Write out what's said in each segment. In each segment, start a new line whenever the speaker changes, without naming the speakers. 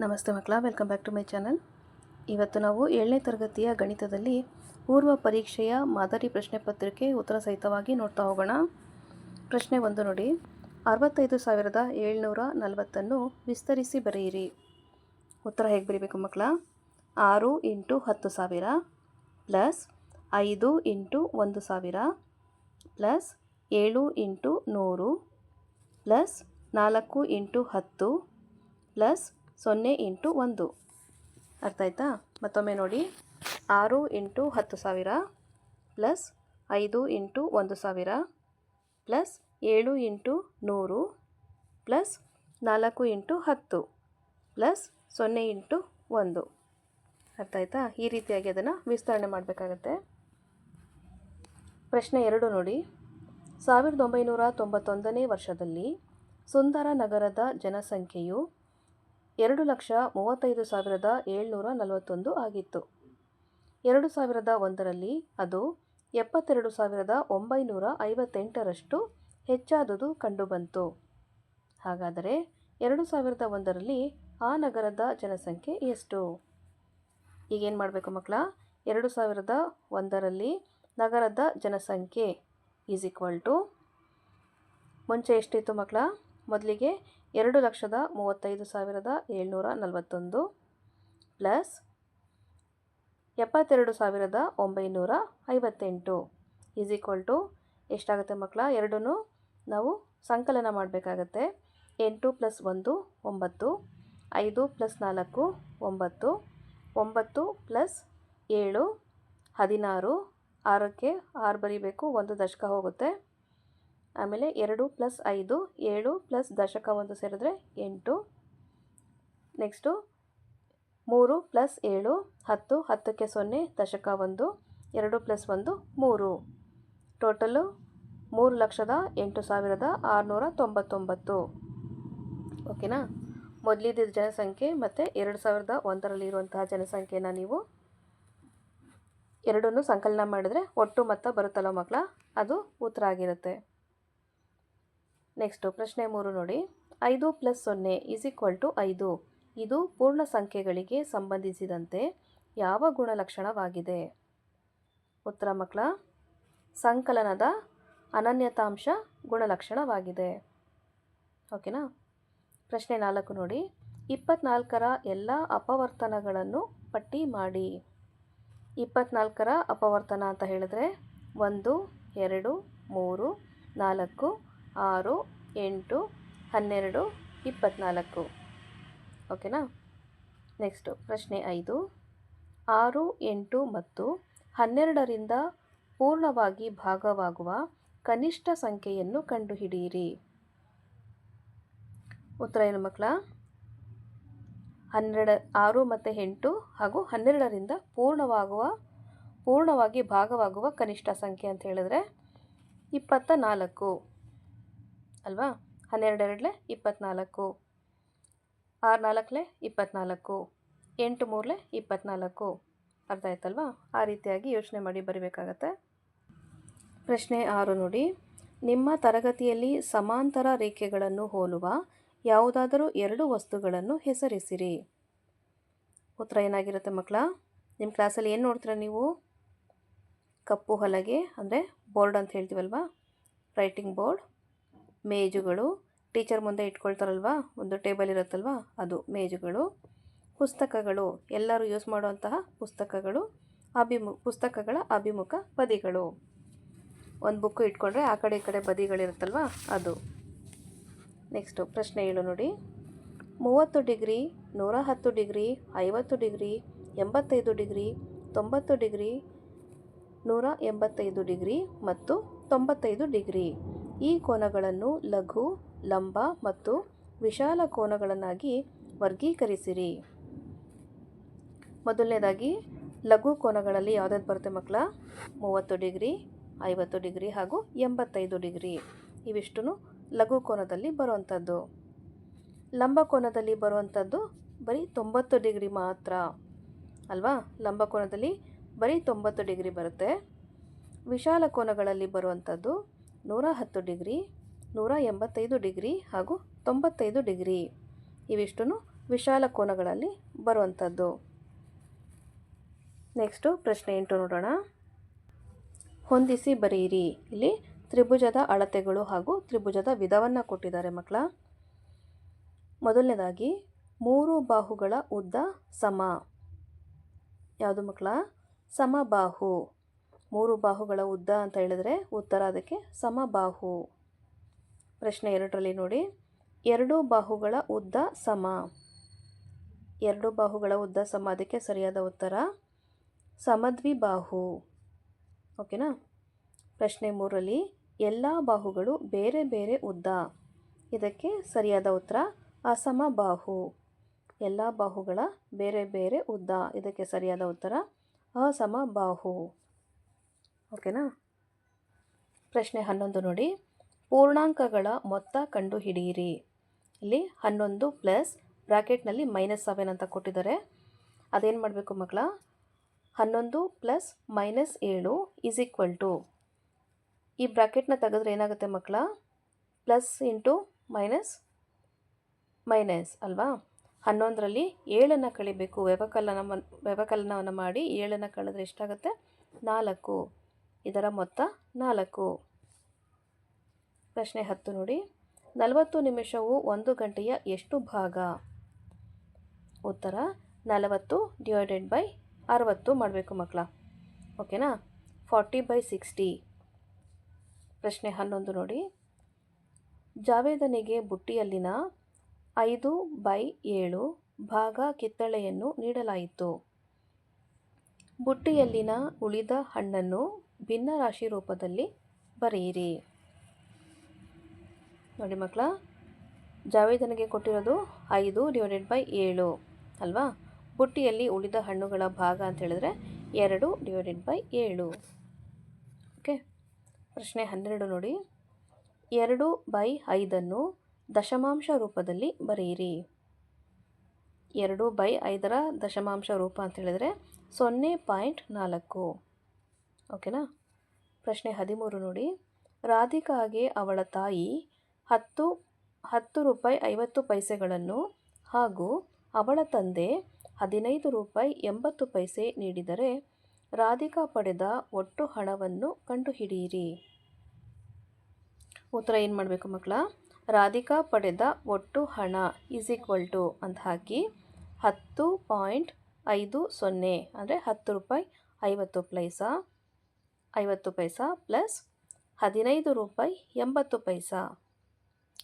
ನಮಸ್ತೆ ಮಕ್ಕಳ, welcome back to my channel. ಇವತ್ತು ನಾವು 7ನೇ ತರಗತಿಯ ಗಣಿತದಲ್ಲಿ ಪೂರ್ವ ಪರೀಕ್ಷೆಯ ಮಾದರಿ ಪ್ರಶ್ನೆ ಪತ್ರಿಕೆ ಉತ್ತರ ಸಹಿತವಾಗಿ ನೋಡ್ತಾ ಹೋಗೋಣ. ಪ್ರಶ್ನೆ 1 ನೋಡಿ. 65,740 ವಿಸ್ತರಿಸಿ ಬರೆಯಿರಿ. ಉತ್ತರ ಹೇಗೆ ಬರೀಬೇಕು ಮಕ್ಕಳ? 6 × 10,000 ಪ್ಲಸ್ 5 × 1,000 ಪ್ಲಸ್ 7 × 100 ಪ್ಲಸ್ 4 × 10 ಪ್ಲಸ್ 0 × 1. ಅರ್ಥ ಆಯ್ತಾ? ಮತ್ತೊಮ್ಮೆ ನೋಡಿ. 6 × 10,000 ಪ್ಲಸ್ 5 × 1,000 ಪ್ಲಸ್ 7 × 100 ಪ್ಲಸ್ 4 × 10 ಪ್ಲಸ್ 0 × 1. ಅರ್ಥ ಆಯ್ತಾ? ಈ ರೀತಿಯಾಗಿ ಅದನ್ನು ವಿಸ್ತರಣೆ ಮಾಡಬೇಕಾಗತ್ತೆ. ಪ್ರಶ್ನೆ 2 ನೋಡಿ. 1991ನೇ ವರ್ಷದಲ್ಲಿ ಸುಂದರ ನಗರದ ಜನಸಂಖ್ಯೆಯು 2,35,741 ಆಗಿತ್ತು. 2001ರಲ್ಲಿ ಅದು 72,958ರಷ್ಟು ಹೆಚ್ಚಾದುದು ಕಂಡುಬಂತು. ಹಾಗಾದರೆ 2001ರಲ್ಲಿ ಆ ನಗರದ ಜನಸಂಖ್ಯೆ ಎಷ್ಟು? ಈಗೇನು ಮಾಡಬೇಕು ಮಕ್ಕಳ? 2001ರಲ್ಲಿ ನಗರದ ಜನಸಂಖ್ಯೆ ಈಸ್ ಈಕ್ವಲ್ ಟು, ಮುಂಚೆ ಎಷ್ಟಿತ್ತು ಮಕ್ಕಳ? ಮೊದಲಿಗೆ 2,35,741 ಪ್ಲಸ್ 72,958 ಈಸ್ ಈಕ್ವಲ್ ಟು ಎಷ್ಟಾಗುತ್ತೆ ಮಕ್ಕಳ? ಎರಡನ್ನೂ ನಾವು ಸಂಕಲನ ಮಾಡಬೇಕಾಗತ್ತೆ. 8 + 1 9, 5 + 4 9, 9 + 7 16, 6ಕ್ಕೆ 6 ಬರೀಬೇಕು, 1 ದಶಕ ಹೋಗುತ್ತೆ. ಆಮೇಲೆ 2 + 5 7 ಪ್ಲಸ್ ದಶಕ 1 ಸೇರಿದ್ರೆ 8. ನೆಕ್ಸ್ಟು 3 + 7 10, 10ಕ್ಕೆ 0 ದಶಕ 1, 2 + 1 3. ಟೋಟಲು 3,08,699. ಓಕೆನಾ? ಮೊದಲಿದ್ದ ಜನಸಂಖ್ಯೆ ಮತ್ತು 2001ರಲ್ಲಿ ಇರುವಂತಹ ಜನಸಂಖ್ಯೆನ ನೀವು ಎರಡನ್ನೂ ಸಂಕಲನ ಮಾಡಿದ್ರೆ ಒಟ್ಟು ಮೊತ್ತ ಬರುತ್ತಲ್ಲ ಮಕ್ಕಳ, ಅದು ಉತ್ತರ ಆಗಿರುತ್ತೆ. ನೆಕ್ಸ್ಟು ಪ್ರಶ್ನೆ 3 ನೋಡಿ. 5 + 0 ಈಸ್ ಈಕ್ವಲ್ ಟು 5. ಇದು ಪೂರ್ಣ ಸಂಖ್ಯೆಗಳಿಗೆ ಸಂಬಂಧಿಸಿದಂತೆ ಯಾವ ಗುಣಲಕ್ಷಣವಾಗಿದೆ? ಉತ್ತರ ಮಕ್ಕಳ, ಸಂಕಲನದ ಅನನ್ಯತಾಂಶ ಗುಣಲಕ್ಷಣವಾಗಿದೆ. ಓಕೆನಾ? ಪ್ರಶ್ನೆ 4 ನೋಡಿ. 24ರ ಎಲ್ಲ ಅಪವರ್ತನಗಳನ್ನು ಪಟ್ಟಿ ಮಾಡಿ. 24ರ ಅಪವರ್ತನ ಅಂತ ಹೇಳಿದ್ರೆ 1 2 3 4 6 8 12 24. ಓಕೆನಾ? ನೆಕ್ಸ್ಟು ಪ್ರಶ್ನೆ 5. 6 8 ಮತ್ತು 12ರಿಂದ ಪೂರ್ಣವಾಗಿ ಭಾಗವಾಗುವ ಕನಿಷ್ಠ ಸಂಖ್ಯೆಯನ್ನು ಕಂಡುಹಿಡಿಯಿರಿ. ಉತ್ತರ ಏನು ಮಕ್ಕಳ? 6 ಮತ್ತು 8 ಹಾಗೂ 12ರಿಂದ ಪೂರ್ಣವಾಗಿ ಭಾಗವಾಗುವ ಕನಿಷ್ಠ ಸಂಖ್ಯೆ ಅಂತ ಹೇಳಿದ್ರೆ 24 ಅಲ್ವಾ? 12 2 24, 6 4 24, 8 3 24. ಅರ್ಥ ಆಯ್ತಲ್ವಾ? ಆ ರೀತಿಯಾಗಿ ಯೋಚನೆ ಮಾಡಿ ಬರೀಬೇಕಾಗತ್ತೆ. ಪ್ರಶ್ನೆ 6 ನೋಡಿ. ನಿಮ್ಮ ತರಗತಿಯಲ್ಲಿ ಸಮಾಂತರ ರೇಖೆಗಳನ್ನು ಹೋಲುವ ಯಾವುದಾದರೂ 2 ವಸ್ತುಗಳನ್ನು ಹೆಸರಿಸಿರಿ. ಉತ್ತರ ಏನಾಗಿರುತ್ತೆ ಮಕ್ಕಳ? ನಿಮ್ಮ ಕ್ಲಾಸಲ್ಲಿ ಏನು ನೋಡ್ತೀರಾ ನೀವು? ಕಪ್ಪು ಹಲಗೆ ಅಂದರೆ ಬೋರ್ಡ್ ಅಂತ ಹೇಳ್ತೀವಲ್ವಾ, ರೈಟಿಂಗ್ ಬೋರ್ಡ್, ಮೇಜುಗಳು, ಟೀಚರ್ ಮುಂದೆ ಇಟ್ಕೊಳ್ತಾರಲ್ವಾ ಒಂದು ಟೇಬಲ್ ಇರುತ್ತಲ್ವಾ, ಅದು ಮೇಜುಗಳು, ಪುಸ್ತಕಗಳು, ಎಲ್ಲರೂ ಯೂಸ್ ಮಾಡುವಂತಹ ಪುಸ್ತಕಗಳು, ಪುಸ್ತಕಗಳ ಅಭಿಮುಖ ಬದಿಗಳು. ಒಂದು ಬುಕ್ಕು ಇಟ್ಕೊಂಡ್ರೆ ಆ ಕಡೆ ಈ ಕಡೆ ಬದಿಗಳಿರುತ್ತಲ್ವಾ, ಅದು. ನೆಕ್ಸ್ಟು ಪ್ರಶ್ನೆ 7 ನೋಡಿ. 30 degree, 110 degree, 50 degree, 85 degree, 90 degree, 185 degree ಮತ್ತು 95 ಡಿಗ್ರಿ ಈ ಕೋನಗಳನ್ನು ಲಘು, ಲಂಬ ಮತ್ತು ವಿಶಾಲ ಕೋನಗಳನ್ನಾಗಿ ವರ್ಗೀಕರಿಸಿರಿ. ಮೊದಲನೇದಾಗಿ ಲಘು ಕೋನಗಳಲ್ಲಿ ಯಾವುದಾದ್ರು ಬರುತ್ತೆ ಮಕ್ಕಳ? 30 ಡಿಗ್ರಿ, 50 ಡಿಗ್ರಿ ಹಾಗೂ 85 ಡಿಗ್ರಿ. ಇವಿಷ್ಟು ಲಘು ಕೋನದಲ್ಲಿ ಬರುವಂಥದ್ದು. ಲಂಬ ಕೋನದಲ್ಲಿ ಬರುವಂಥದ್ದು ಬರೀ 90 ಡಿಗ್ರಿ ಮಾತ್ರ ಅಲ್ವಾ? ಲಂಬ ಕೋನದಲ್ಲಿ ಬರೀ 90 ಡಿಗ್ರಿ ಬರುತ್ತೆ. ವಿಶಾಲ ಕೋನಗಳಲ್ಲಿ ಬರುವಂಥದ್ದು 110 ಡಿಗ್ರಿ, 185 ಡಿಗ್ರಿ ಹಾಗೂ 95 ಡಿಗ್ರಿ. ಇವಿಷ್ಟು ವಿಶಾಲ ಕೋನಗಳಲ್ಲಿ ಬರುವಂಥದ್ದು. ನೆಕ್ಸ್ಟು ಪ್ರಶ್ನೆ 8 ನೋಡೋಣ. ಹೊಂದಿಸಿ ಬರೆಯಿರಿ. ಇಲ್ಲಿ ತ್ರಿಭುಜದ ಅಳತೆಗಳು ಹಾಗೂ ತ್ರಿಭುಜದ ವಿಧವನ್ನು ಕೊಟ್ಟಿದ್ದಾರೆ ಮಕ್ಕಳ. ಮೊದಲನೇದಾಗಿ 3 ಬಾಹುಗಳ ಉದ್ದ ಸಮ. ಯಾವುದು ಮಕ್ಕಳ? ಸಮಬಾಹು. 3 ಬಾಹುಗಳ ಉದ್ದ ಅಂತ ಹೇಳಿದ್ರೆ ಉತ್ತರ ಅದಕ್ಕೆ ಸಮಬಾಹು. ಪ್ರಶ್ನೆ 2ರಲ್ಲಿ ನೋಡಿ, 2 ಬಾಹುಗಳ ಉದ್ದ ಸಮ. 2 ಬಾಹುಗಳ ಉದ್ದ ಸಮ, ಅದಕ್ಕೆ ಸರಿಯಾದ ಉತ್ತರ ಸಮದ್ವಿಬಾಹು. ಓಕೆನಾ. ಪ್ರಶ್ನೆ 3ರಲ್ಲಿ ಎಲ್ಲ ಬಾಹುಗಳು ಬೇರೆ ಬೇರೆ ಉದ್ದ. ಇದಕ್ಕೆ ಸರಿಯಾದ ಉತ್ತರ ಅಸಮಬಾಹು. ಎಲ್ಲ ಬಾಹುಗಳ ಬೇರೆ ಬೇರೆ ಉದ್ದ, ಇದಕ್ಕೆ ಸರಿಯಾದ ಉತ್ತರ ಅಸಮಬಾಹು. ಓಕೆನಾ. ಪ್ರಶ್ನೆ 11 ನೋಡಿ, ಪೂರ್ಣಾಂಕಗಳ ಮೊತ್ತ ಕಂಡುಹಿಡಿಯಿರಿ. ಇಲ್ಲಿ 11 ಪ್ಲಸ್ ಬ್ರಾಕೆಟ್ನಲ್ಲಿ -7 ಅಂತ ಕೊಟ್ಟಿದ್ದಾರೆ. ಅದೇನು ಮಾಡಬೇಕು ಮಕ್ಕಳ? 11 ಪ್ಲಸ್ -7 ಈಸ್ ಈಕ್ವಲ್ ಟು, ಈ ಬ್ರಾಕೆಟ್ನ ತೆಗೆದ್ರೆ ಏನಾಗುತ್ತೆ ಮಕ್ಕಳ? ಪ್ಲಸ್ ಇಂಟು ಮೈನಸ್ ಮೈನಸ್ ಅಲ್ವಾ. 11ರಲ್ಲಿ 7 ಕಳಿಬೇಕು. ವ್ಯವಕಲನವನ್ನು ಮಾಡಿ 7 ಕಳೆದ್ರೆ ಎಷ್ಟಾಗುತ್ತೆ? 4. ಇದರ ಮೊತ್ತ 4. ಪ್ರಶ್ನೆ 10 ನೋಡಿ, 40 ನಿಮಿಷವು 1 ಗಂಟೆಯ ಎಷ್ಟು ಭಾಗ? ಉತ್ತರ 40/60 ಮಾಡಬೇಕು ಮಕ್ಕಳ. ಓಕೆನಾ. 40/60. ಪ್ರಶ್ನೆ 11 ನೋಡಿ, ಜಾವೇದನಿಗೆ ಬುಟ್ಟಿಯಲ್ಲಿನ 5/7 ಭಾಗ ಕಿತ್ತಳೆಯನ್ನು ನೀಡಲಾಯಿತು. ಬುಟ್ಟಿಯಲ್ಲಿನ ಉಳಿದ ಹಣ್ಣನ್ನು ಭಿನ್ನರಾಶಿ ರೂಪದಲ್ಲಿ ಬರೆಯಿರಿ. ನೋಡಿ ಮಕ್ಕಳ, ಜಾವೇದನಿಗೆ ಕೊಟ್ಟಿರೋದು 5/7 ಅಲ್ವಾ. ಬುಟ್ಟಿಯಲ್ಲಿ ಉಳಿದ ಹಣ್ಣುಗಳ ಭಾಗ ಅಂತ ಹೇಳಿದ್ರೆ 2/7. ಓಕೆ. ಪ್ರಶ್ನೆ 12 ನೋಡಿ, 2/5 ದಶಮಾಂಶ ರೂಪದಲ್ಲಿ ಬರೆಯಿರಿ. 2/5ರ ದಶಮಾಂಶ ರೂಪ ಅಂತ ಹೇಳಿದ್ರೆ 0.4. ಓಕೆನಾ. ಪ್ರಶ್ನೆ 13 ನೋಡಿ, ರಾಧಿಕಾಗೆ ಅವಳ ತಾಯಿ 10 ರೂಪಾಯಿ 50 ಪೈಸೆಗಳನ್ನು ಹಾಗೂ ಅವಳ ತಂದೆ 15 ರೂಪಾಯಿ 80 ಪೈಸೆ ನೀಡಿದರೆ ರಾಧಿಕಾ ಪಡೆದ ಒಟ್ಟು ಹಣವನ್ನು ಕಂಡುಹಿಡಿಯಿರಿ. ಉತ್ತರ ಏನು ಮಾಡಬೇಕು ಮಕ್ಕಳ? ರಾಧಿಕಾ ಪಡೆದ ಒಟ್ಟು ಹಣ ಈಸ್ ಈಕ್ವಲ್ ಟು ಅಂತ ಹಾಕಿ 10.50 ಅಂದರೆ 10 ರೂಪಾಯಿ 50 ಪೈಸಾ ಪ್ಲಸ್ 15 ರೂಪಾಯಿ 80 ಪೈಸಾ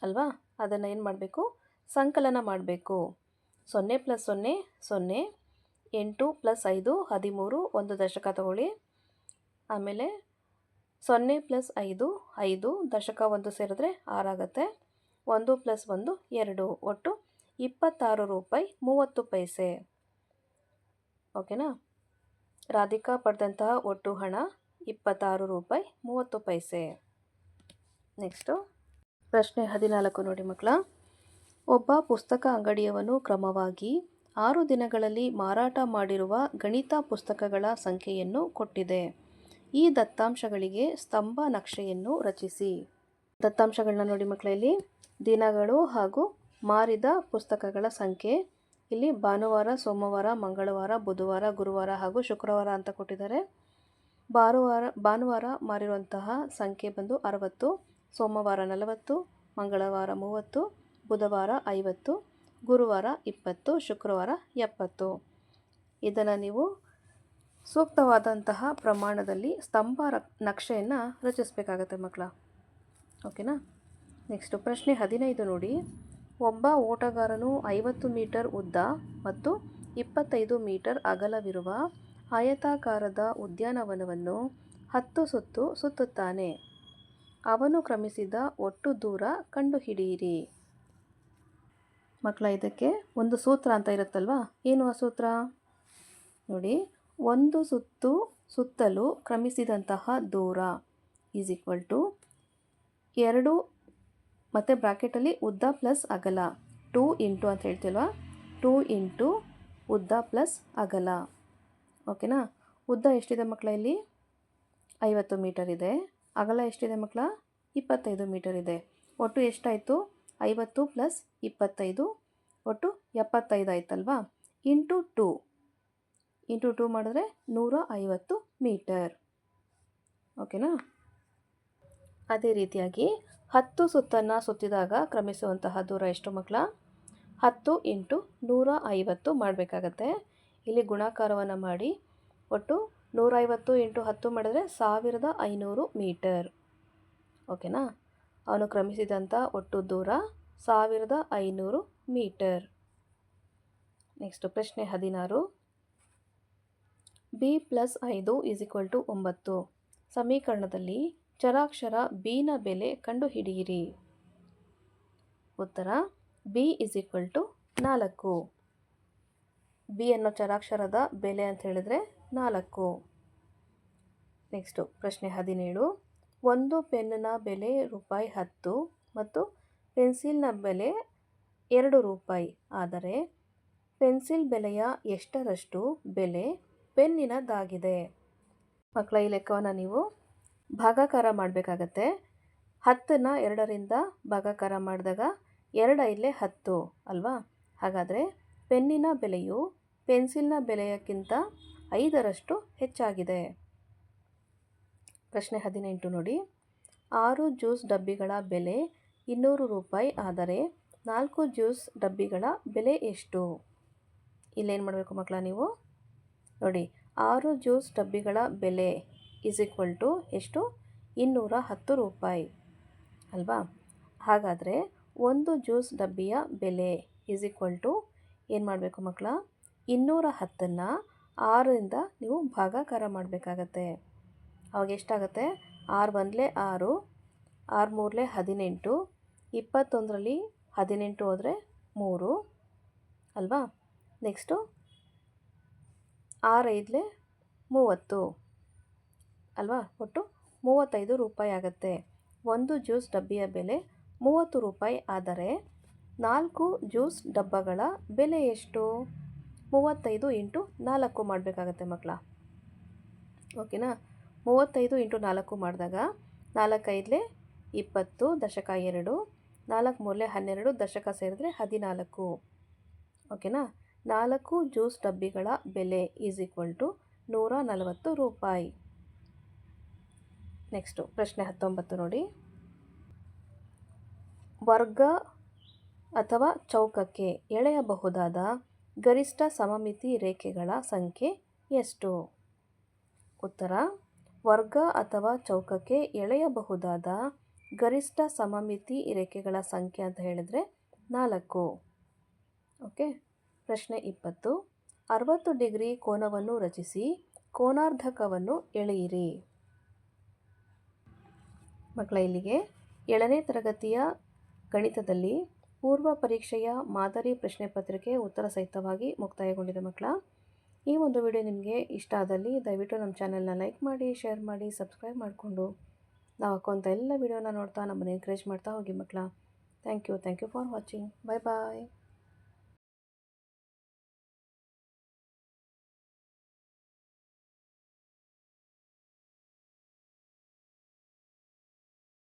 ಅಲ್ವಾ. ಅದನ್ನು ಏನು ಮಾಡಬೇಕು? ಸಂಕಲನ ಮಾಡಬೇಕು. 0 + 0 0, 8 + 5 13, 1 ದಶಕ ತಗೊಳ್ಳಿ. ಆಮೇಲೆ 0 + 5 5, ದಶಕ 1 ಸೇರಿದ್ರೆ 6 ಆಗುತ್ತೆ. 1 + 1 2, ಒಟ್ಟು 26 ರೂಪಾಯಿ 30 ಪೈಸೆ. ಓಕೆನಾ. ರಾಧಿಕಾ ಪಡೆದಂತಹ ಒಟ್ಟು ಹಣ 26 ರೂಪಾಯಿ 30 ಪೈಸೆ. ನೆಕ್ಸ್ಟು ಪ್ರಶ್ನೆ 14 ನೋಡಿ ಮಕ್ಕಳ. ಒಬ್ಬ ಪುಸ್ತಕ ಅಂಗಡಿಯವನು ಕ್ರಮವಾಗಿ 6 ದಿನಗಳಲ್ಲಿ ಮಾರಾಟ ಮಾಡಿರುವ ಗಣಿತ ಪುಸ್ತಕಗಳ ಸಂಖ್ಯೆಯನ್ನು ಕೊಟ್ಟಿದೆ. ಈ ದತ್ತಾಂಶಗಳಿಗೆ ಸ್ತಂಭ ನಕ್ಷೆಯನ್ನು ರಚಿಸಿ. ದತ್ತಾಂಶಗಳನ್ನ ನೋಡಿ ಮಕ್ಕಳಲ್ಲಿ ದಿನಗಳು ಹಾಗೂ ಮಾರಿದ ಪುಸ್ತಕಗಳ ಸಂಖ್ಯೆ. ಇಲ್ಲಿ ಭಾನುವಾರ, ಸೋಮವಾರ, ಮಂಗಳವಾರ, ಬುಧವಾರ, ಗುರುವಾರ ಹಾಗೂ ಶುಕ್ರವಾರ ಅಂತ ಕೊಟ್ಟಿದ್ದಾರೆ. ಭಾನುವಾರ ಮಾರಿರುವಂತಹ ಸಂಖ್ಯೆ ಬಂದು 60, ಸೋಮವಾರ 40, ಮಂಗಳವಾರ 30, ಬುಧವಾರ 50, ಗುರುವಾರ 20, ಶುಕ್ರವಾರ 70. ಇದನ್ನು ನೀವು ಸೂಕ್ತವಾದಂತಹ ಪ್ರಮಾಣದಲ್ಲಿ ಸ್ತಂಭ ನಕ್ಷೆಯನ್ನು ರಚಿಸಬೇಕಾಗತ್ತೆ ಮಕ್ಕಳ. ಓಕೆನಾ. ನೆಕ್ಸ್ಟು ಪ್ರಶ್ನೆ 15 ನೋಡಿ, ಒಬ್ಬ ಓಟಗಾರನು 50 ಮೀಟರ್ ಉದ್ದ ಮತ್ತು 25 ಮೀಟರ್ ಅಗಲವಿರುವ ಆಯತಾಕಾರದ ಉದ್ಯಾನವನವನ್ನು 10 ಸುತ್ತು ಸುತ್ತುತ್ತಾನೆ. ಅವನು ಕ್ರಮಿಸಿದ ಒಟ್ಟು ದೂರ ಕಂಡುಹಿಡಿಯಿರಿ. ಮಕ್ಕಳ, ಇದಕ್ಕೆ ಒಂದು ಸೂತ್ರ ಅಂತ ಇರುತ್ತಲ್ವಾ. ಏನು ಆ ಸೂತ್ರ ನೋಡಿ, ಒಂದು ಸುತ್ತಲೂ ಕ್ರಮಿಸಿದಂತಹ ದೂರ ಈಸ್ ಈಕ್ವಲ್ ಟು 2 ಮತ್ತು ಬ್ರಾಕೆಟಲ್ಲಿ ಉದ್ದ ಪ್ಲಸ್ ಅಗಲ 2 ಇಂಟು ಅಂತ ಹೇಳ್ತೀಲ್ವಾ, 2 ಇಂಟು ಉದ್ದ ಪ್ಲಸ್ ಅಗಲ. ಓಕೆನಾ. ಉದ್ದ ಎಷ್ಟಿದೆ ಮಕ್ಕಳ? ಇಲ್ಲಿ 50 ಮೀಟರ್ ಇದೆ. ಅಗಲ ಎಷ್ಟಿದೆ ಮಕ್ಕಳ? 25 ಮೀಟರ್ ಇದೆ. ಒಟ್ಟು ಎಷ್ಟಾಯಿತು? 50 + 25 ಒಟ್ಟು 75 ಆಯ್ತಲ್ವಾ. ಇಂಟು 2 ಮಾಡಿದ್ರೆ 150 ಮೀಟರ್. ಓಕೆನಾ. ಅದೇ ರೀತಿಯಾಗಿ 10 ಸುತ್ತನ್ನು ಸುತ್ತಿದಾಗ ಕ್ರಮಿಸುವಂತಹ ದೂರ ಎಷ್ಟು ಮಕ್ಕಳ? 10 ಇಂಟು 150 ಮಾಡಬೇಕಾಗತ್ತೆ. ಇಲ್ಲಿ ಗುಣಾಕಾರವನ್ನು ಮಾಡಿ ಒಟ್ಟು 150 ಇಂಟು 10 ಮಾಡಿದ್ರೆ 1500 ಮೀಟರ್. ಓಕೆನಾ. ಅವನು ಕ್ರಮಿಸಿದಂಥ ಒಟ್ಟು ದೂರ 1500 ಮೀಟರ್. ನೆಕ್ಸ್ಟ್ ಪ್ರಶ್ನೆ 16. b + 5 = 9. ಸಮೀಕರಣದಲ್ಲಿ ಚರಾಕ್ಷರ b ನ ಬೆಲೆ ಕಂಡುಹಿಡಿಯಿರಿ. ಉತ್ತರ b = 4. b ಅನ್ನೋ ಚರಾಕ್ಷರದ ಬೆಲೆ ಅಂತ ಹೇಳಿದ್ರೆ 4. ನೆಕ್ಸ್ಟು ಪ್ರಶ್ನೆ 17. ಒಂದು ಪೆನ್ನ ಬೆಲೆ ₹10 ಮತ್ತು ಪೆನ್ಸಿಲ್ನ ಬೆಲೆ ₹2 ಆದರೆ ಪೆನ್ಸಿಲ್ ಬೆಲೆಯ ಎಷ್ಟರಷ್ಟು ಬೆಲೆ ಪೆನ್ನಿನದಾಗಿದೆ? ಮಕ್ಕಳ, ಈ ಲೆಕ್ಕವನ್ನು ನೀವು ಭಾಗಾಕಾರ ಮಾಡಬೇಕಾಗತ್ತೆ. 10ನ 2ರಿಂದ ಭಾಗಾಕಾರ ಮಾಡಿದಾಗ 2 × 10 ಅಲ್ವಾ. ಹಾಗಾದರೆ ಪೆನ್ನಿನ ಬೆಲೆಯು ಪೆನ್ಸಿಲ್ನ ಬೆಲೆಯಕ್ಕಿಂತ 5ರಷ್ಟು ಹೆಚ್ಚಾಗಿದೆ. ಪ್ರಶ್ನೆ 18 ನೋಡಿ. 6 ಜ್ಯೂಸ್ ಡಬ್ಬಿಗಳ ಬೆಲೆ ₹200 ಆದರೆ 4 ಜ್ಯೂಸ್ ಡಬ್ಬಿಗಳ ಬೆಲೆ ಎಷ್ಟು? ಇಲ್ಲೇನು ಮಾಡಬೇಕು ಮಕ್ಕಳ ನೀವು ನೋಡಿ. 6 ಜ್ಯೂಸ್ ಡಬ್ಬಿಗಳ ಬೆಲೆ ಎಷ್ಟು? ₹210 ಅಲ್ವಾ. ಹಾಗಾದರೆ ಒಂದು ಜ್ಯೂಸ್ ಡಬ್ಬಿಯ ಬೆಲೆ ಏನು ಮಾಡಬೇಕು ಮಕ್ಕಳ? 210ನ್ನು 6ರಿಂದ ನೀವು ಭಾಗಾಕಾರ ಮಾಡಬೇಕಾಗತ್ತೆ. ಅವಾಗ ಎಷ್ಟಾಗುತ್ತೆ? 6 1 6, 6 3 18, 21ರಲ್ಲಿ 18 ಹೋದರೆ 3 ಅಲ್ವಾ. ನೆಕ್ಸ್ಟು 6 5 30 ಅಲ್ವಾ. ಒಟ್ಟು ₹35 ಆಗುತ್ತೆ. ಒಂದು ಜ್ಯೂಸ್ ಡಬ್ಬಿಯ ಬೆಲೆ ₹30 ಆದರೆ 4 ಜ್ಯೂಸ್ ಡಬ್ಬಗಳ ಬೆಲೆ ಎಷ್ಟು? 35 ಇಂಟು 4 ಮಾಡಬೇಕಾಗತ್ತೆ ಮಕ್ಕಳ. ಓಕೆನಾ. 35 ಇಂಟು 4 ಮಾಡಿದಾಗ 4 5 20, ದಶಕ 2, 4 3 12, ದಶಕ ಸೇರಿದ್ರೆ 14. ಓಕೆನಾ. 4 ಜ್ಯೂಸ್ ಡಬ್ಬಿಗಳ ಬೆಲೆ ₹140. ನೆಕ್ಸ್ಟು ಪ್ರಶ್ನೆ 19 ನೋಡಿ. ವರ್ಗ ಅಥವಾ ಚೌಕಕ್ಕೆ ಎಳೆಯಬಹುದಾದ ಗರಿಷ್ಠ ಸಮಮಿತಿ ರೇಖೆಗಳ ಸಂಖ್ಯೆ ಎಷ್ಟು? ಉತ್ತರ ವರ್ಗ ಅಥವಾ ಚೌಕಕ್ಕೆ ಎಳೆಯಬಹುದಾದ ಗರಿಷ್ಠ ಸಮಮಿತಿ ರೇಖೆಗಳ ಸಂಖ್ಯೆ ಅಂತ ಹೇಳಿದರೆ 4. ಓಕೆ. ಪ್ರಶ್ನೆ 20. 60 ಡಿಗ್ರಿ ಕೋನವನ್ನು ರಚಿಸಿ ಕೋನಾರ್ಧಕವನ್ನು ಎಳೆಯಿರಿ. ಮಕ್ಕಳ, ಇಲ್ಲಿಗೆ 7ನೇ ತರಗತಿಯ ಗಣಿತದಲ್ಲಿ ಪೂರ್ವ ಪರೀಕ್ಷೆಯ ಮಾದರಿ ಪ್ರಶ್ನೆ ಪತ್ರಿಕೆ ಉತ್ತರ ಸಹಿತವಾಗಿ ಮುಕ್ತಾಯಗೊಂಡಿದೆ ಮಕ್ಕಳ. ಈ ಒಂದು ವಿಡಿಯೋ ನಿಮಗೆ ಇಷ್ಟ ಆದಲ್ಲಿ ದಯವಿಟ್ಟು ನಮ್ಮ ಚಾನೆಲ್ನ ಲೈಕ್ ಮಾಡಿ, ಶೇರ್ ಮಾಡಿ, ಸಬ್ಸ್ಕ್ರೈಬ್ ಮಾಡಿಕೊಂಡು ನಾವು ಹಾಕುವಂಥ ಎಲ್ಲ ವಿಡಿಯೋನ ನೋಡ್ತಾ ನಮ್ಮನ್ನು ಎನ್ಕರೇಜ್ ಮಾಡ್ತಾ ಹೋಗಿ ಮಕ್ಕಳ. Thank you for watching. Bye bye.